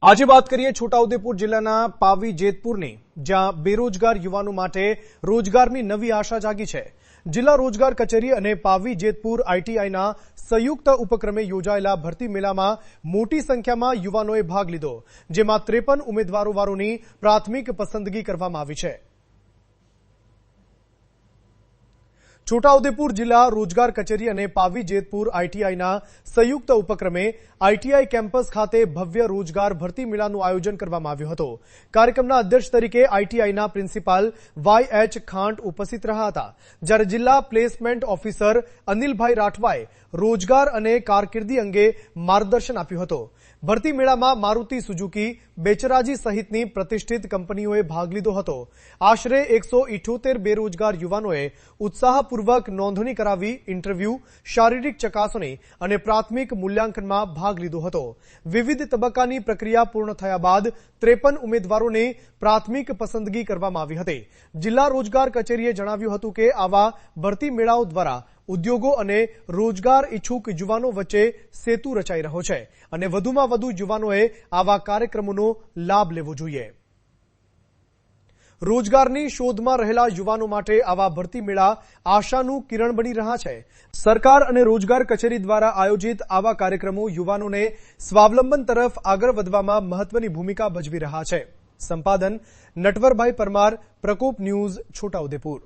આજે વાત કરીએ છોટાઉદેપુર જિલ્લાના પાવી જેતપુરની, જ્યાં બેરોજગાર યુવાનો માટે રોજગારની નવી આશા જાગી છે। જિલ્લા રોજગાર કચેરી અને પાવી જેતપુર આઈટીઆઈના સંયુક્ત ઉપક્રમે યોજાયેલા ભરતી મેળામાં મોટી સંખ્યામાં યુવાનોએ ભાગ લીધો, જેમાં 53 ઉમેદવારોની પ્રાથમિક પસંદગી કરવામાં આવી છે। છોટાઉદેપુર જિલ્લા રોજગાર કચેરી અને પાવી જેતપુર આઈટીઆઈના સંયુક્ત ઉપક્રમે આઈટીઆઈ કેમ્પસ ખાતે ભવ્ય રોજગાર ભરતી મેળાનું આયોજન કરવામાં આવ્યું હતું। કાર્યક્રમના અધ્યક્ષ તરીકે આઈટીઆઈના પ્રિન્સિપાલ વાય.એચ. ખાંટ ઉપસ્થિત રહ્યા હતા, જ્યારે જિલ્લા પ્લેસમેન્ટ ઓફિસર અનિલભાઈ રાઠવાએ રોજગાર અને કારકિર્દી અંગે માર્ગદર્શન આપ્યું હતું। ભરતી મેળામાં મારુતિ સુઝુકી, બેચરાજી સહિતની પ્રતિષ્ઠિત કંપનીઓએ ભાગ લીધો હતો। આશરે 178 બેરોજગાર યુવાનોએ ઉત્સાહપૂર્વક નોંધણી કરાવી ઇન્ટરવ્યુ, શારીરિક ચકાસણી અને પ્રાથમિક મૂલ્યાંકનમાં ભાગ લીધો હતો। વિવિધ તબક્કાની પ્રક્રિયા પૂર્ણ થયા બાદ 53 ઉમેદવારોની પ્રાથમિક પસંદગી કરવામાં આવી હતી। જિલ્લા રોજગાર કચેરીએ જણાવ્યું હતું કે આવા ભરતી મેળાઓ દ્વારા ઉદ્યોગો અને રોજગાર ઇચ્છુક યુવાનો વચ્ચે સેતુ રચાઈ રહ્યો છે અને વધુમાં વધુ યુવાનોએ આવા કાર્યક્રમોનો લાભ લેવો જોઈએ। રોજગારની શોધમાં રહેલા યુવાનો માટે આવા ભરતી મેળા આશાનું કિરણ બની રહ્યા છે। સરકાર અને રોજગાર કચેરી દ્વારા આયોજિત આવા કાર્યક્રમો યુવાનોને સ્વાવલંબન તરફ આગળ વધવામાં મહત્વની ભૂમિકા ભજવી રહ્યા છે। સંપાદન નટવરભાઈ પરમાર, પ્રકોપ ન્યૂઝ, છોટાઉદેપુર।